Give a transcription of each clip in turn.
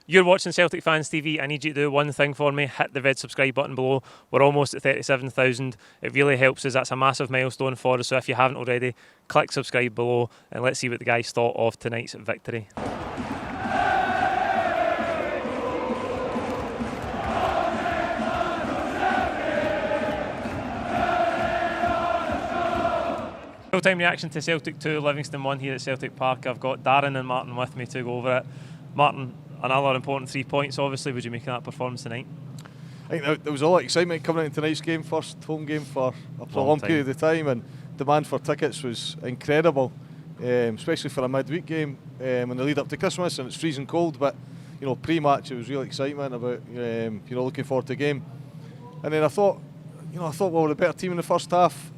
You're watching Celtic Fans TV. I need you to do one thing for me. Hit the red subscribe button below. We're almost at 37,000. It really helps us. That's a massive milestone for us. So if you haven't already, click subscribe below and let's see what the guys thought of tonight's victory. Full-time reaction to Celtic 2, Livingston 1 here at Celtic Park. I've got Darren and Martin with me to go over it. Martin, another important 3 points, obviously. Would you make of that performance tonight? I think there was a lot of excitement coming into tonight's game, first home game for a prolonged period of time, and demand for tickets was incredible, especially for a midweek game in the lead up to Christmas, and it's freezing cold. But pre-match it was real excitement about looking forward to the game. And then I thought well, we're the better team in the first half.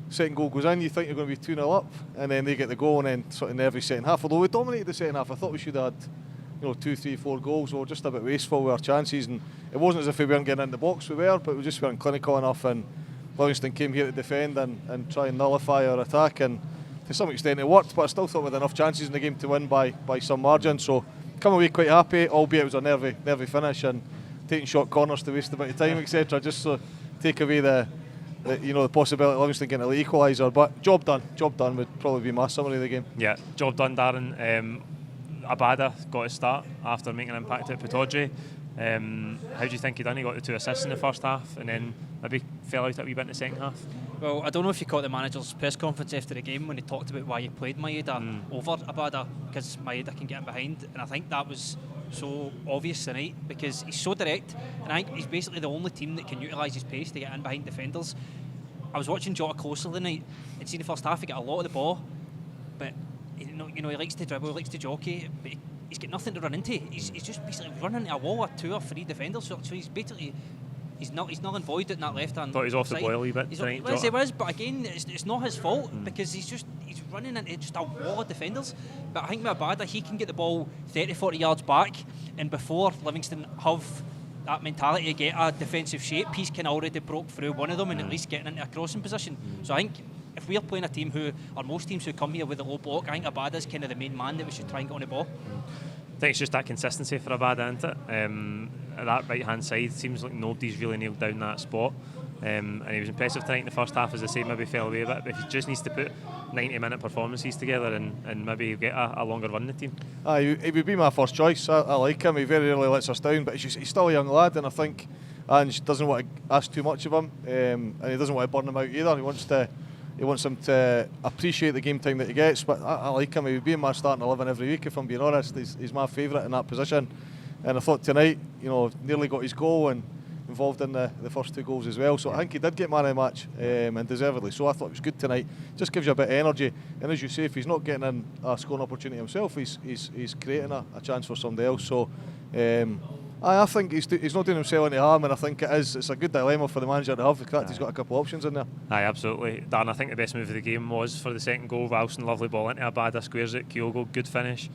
Second goal goes in, you think you're going to be 2-0 up, and then they get the goal, and then sort of in every second half. Although we dominated the second half, I thought we should have had 2, 3, 4 goals. We were just a bit wasteful with our chances, and it wasn't as if we weren't getting in the box. We were, but we just weren't clinical enough. And Livingston came here to defend and try and nullify our attack, and to some extent it worked. But I still thought we had enough chances in the game to win by some margin. So come away quite happy, albeit it was a nervy finish and taking short corners to waste a bit of time, etc. Just to take away the possibility of Livingston getting a late equaliser. But job done would probably be my summary of the game. Yeah, job done, Darren. Abada got his start after making an impact at Pittodrie. How do you think he done? He got the 2 assists in the first half and then maybe fell out a wee bit in the second half. Well, I don't know if you caught the manager's press conference after the game when he talked about why he played Maeda over Abada, because Maeda can get in behind, and I think that was so obvious tonight because he's so direct, and I think he's basically the only team that can utilise his pace to get in behind defenders. I was watching Jota closely tonight and seen the first half he got a lot of the ball, but he likes to dribble, he likes to jockey, but he's got nothing to run into. He's just basically running into a wall of 2 or 3 defenders, so he's basically he's null and void at that left hand. Thought he was off the boil a wee bit tonight. He was, but again, it's not his fault because he's running into just a wall of defenders. But I think with Abada, he can get the ball 30-40 yards back, and before Livingston have that mentality to get a defensive shape, he's kind of already broke through one of them and at least getting into a crossing position. So I think if we're playing a team or most teams who come here with a low block, I think Abada's kind of the main man that we should try and get on the ball. I think it's just that consistency for Abada, isn't it? At that right hand side, seems like nobody's really nailed down that spot. And he was impressive tonight in the first half, as I say, maybe fell away a bit, but he just needs to put 90-minute performances together and maybe get a longer run in the team. He would be my first choice. I like him. He very rarely lets us down, but he's still a young lad, and I think Ange doesn't want to ask too much of him, and he doesn't want to burn him out either. He wants him to appreciate the game time that he gets, but I like him. He would be in my starting 11 every week, if I'm being honest. He's my favourite in that position, and I thought tonight, nearly got his goal and involved in the first 2 goals as well. So I think he did get man of the match, and deservedly so. I thought it was good tonight. Just gives you a bit of energy, and as you say, if he's not getting in a scoring opportunity himself, he's creating a chance for somebody else. So I think he's not doing himself any harm, and I think it's a good dilemma for the manager to have. The fact he's got a couple of options in there. Aye, absolutely. Darren, I think the best move of the game was for the second goal. Ralston, lovely ball into Abada, squares it. Kyogo, good finish.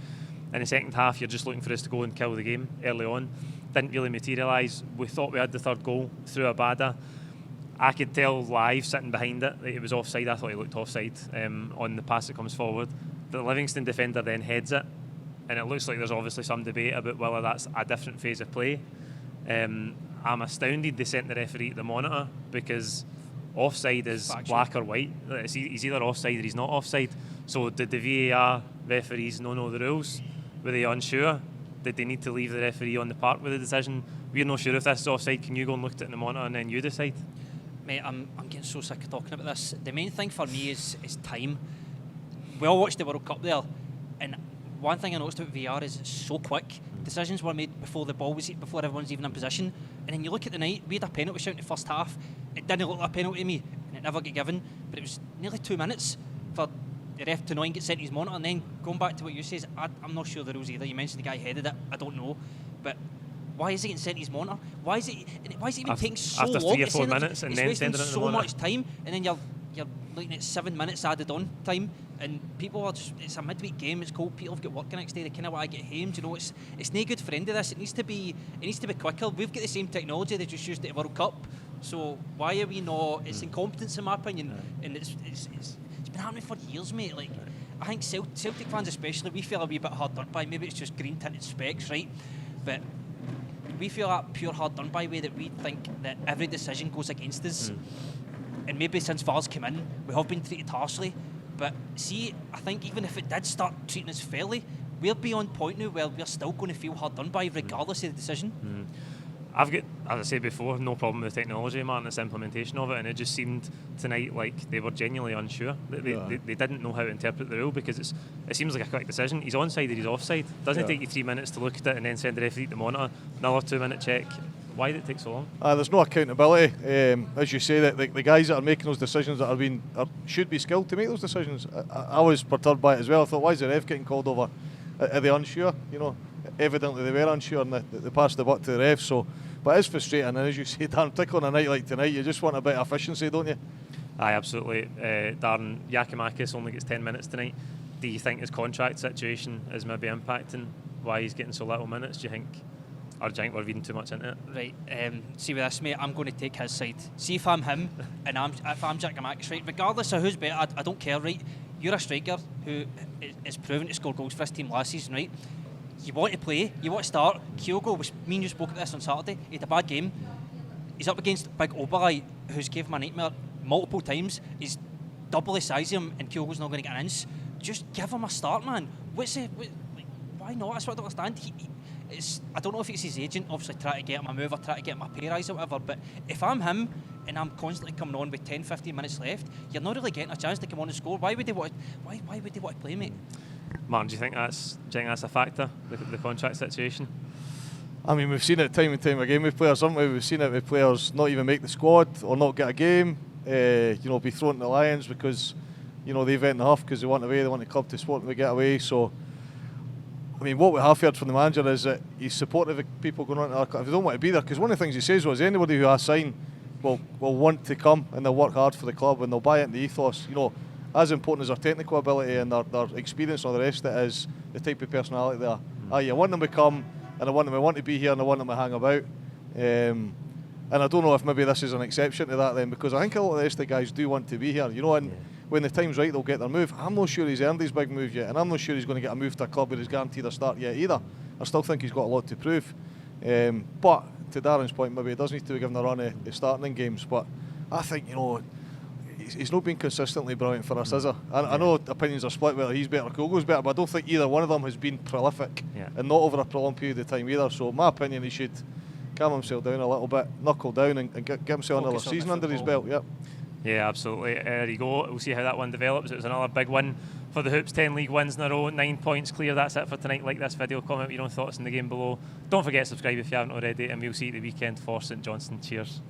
In the second half, you're just looking for us to go and kill the game early on. Didn't really materialise. We thought we had the third goal through Abada. I could tell live, sitting behind it, that it was offside. I thought he looked offside on the pass that comes forward. The Livingston defender then heads it, and it looks like there's obviously some debate about whether that's a different phase of play. I'm astounded they sent the referee to the monitor, because offside is black or white. He's either offside or he's not offside. So did the VAR referees not know the rules? Were they unsure? Did they need to leave the referee on the park with the decision? We're not sure if this is offside. Can you go and look at it in the monitor and then you decide? Mate, I'm getting so sick of talking about this. The main thing for me is time. We all watched the World Cup there, and one thing I noticed about VAR is it's so quick. Decisions were made before everyone's even in position. And then you look at the night, we had a penalty shout in the first half. It didn't look like a penalty to me, and it never got given. But it was nearly 2 minutes for the ref to know and get sent his monitor. And then going back to what you say, I'm not sure the rules either. You mentioned the guy headed it. I don't know, but why is he getting sent his monitor? Why is it even taking so long? After 3 or 4 minutes, and then sending it to the monitor. So much time, and then you're looking at 7 minutes added on time, and people are it's a midweek game. It's cold. People have got work the next day. They kind of want to get home. It's no good for any of this. It needs to be quicker. We've got the same technology. They just used it at World Cup. So why are we not? It's incompetence in my opinion, and it's been happening for years, mate. Like, I think Celtic fans especially, we feel a wee bit hard done by. Maybe it's just green tinted specs, right? but we feel that pure hard done by way that we think that every decision goes against us. And maybe since VAR's come in, we have been treated harshly. But see, I think even if it did start treating us fairly, we're beyond point now where we're still going to feel hard done by regardless of the decision. I've got, as I said before, no problem with the technology, Martin, its implementation of it, and it just seemed tonight like they were genuinely unsure. They didn't know how to interpret the rule, because it seems like a quick decision. He's onside or he's offside. Doesn't take you 3 minutes to look at it and then send the referee to monitor, another 2 minute check. Why did it take so long? There's no accountability. As you say, that the guys that are making those decisions that should be skilled to make those decisions. I was perturbed by it as well. I thought, why is the ref getting called over? Are they unsure? You know, evidently they were unsure and they passed the buck to the ref. So, but it's frustrating. And as you say, Darren, particularly on a night like tonight, you just want a bit of efficiency, don't you? Aye, absolutely. Darren, Yakimakis only gets 10 minutes tonight. Do you think his contract situation is maybe impacting why he's getting so little minutes? Do you think? Or do you think we're reading too much into it? Right, see with this, mate, I'm going to take his side. See if I'm him and if I'm Yakimakis, right, regardless of who's better, I don't care, right? You're a striker who is proven to score goals for his team last season, right? You want to play, you want to start. Kyogo, me and you spoke about this on Saturday, he had a bad game. He's up against big Obileye, who's gave him a nightmare multiple times. He's double the size of him and Kyogo's not going to get an inch. Just give him a start, man. Why not? That's what I don't understand. I don't know if it's his agent obviously trying to get him a move or trying to get him a pay rise or whatever, but if I'm him and I'm constantly coming on with 10-15 minutes left, you're not really getting a chance to come on and score. Why would they want to play, mate? Martin, do you think that's a factor, the contract situation? I mean, we've seen it time and time again with players, haven't we? We've seen it with players not even make the squad or not get a game, be thrown to the Lions because, they've went off because they want away, they want the club to support them to get away. So, I mean, what we have heard from the manager is that he's supportive of people going on to our club if they don't want to be there. Because one of the things he says was anybody who has signed will want to come and they'll work hard for the club and they'll buy into the ethos. As important as their technical ability and their experience and all the rest of it is the type of personality they are. You want them to come and I want them to want to be here and I want them to hang about. And I don't know if maybe this is an exception to that then, because I think a lot of the rest of the guys do want to be here, and when the time's right they'll get their move. I'm not sure he's earned his big move yet, and I'm not sure he's going to get a move to a club where he's guaranteed a start yet either. I still think he's got a lot to prove. But to Darren's point, maybe he does need to be given a run of starting in games, but I think, he's not been consistently brilliant for us, is he? I know opinions are split whether he's better or Kyogo's better, but I don't think either one of them has been prolific and not over a prolonged period of time either. So in my opinion, he should calm himself down a little bit, knuckle down and get himself another season under his belt. Yep. Yeah, absolutely. There you go. We'll see how that one develops. It was another big win for the Hoops, 10 league wins in a row, 9 points clear. That's it for tonight. Like this video, comment your own thoughts in the game below. Don't forget to subscribe if you haven't already, and we'll see you at the weekend for St Johnstone. Cheers.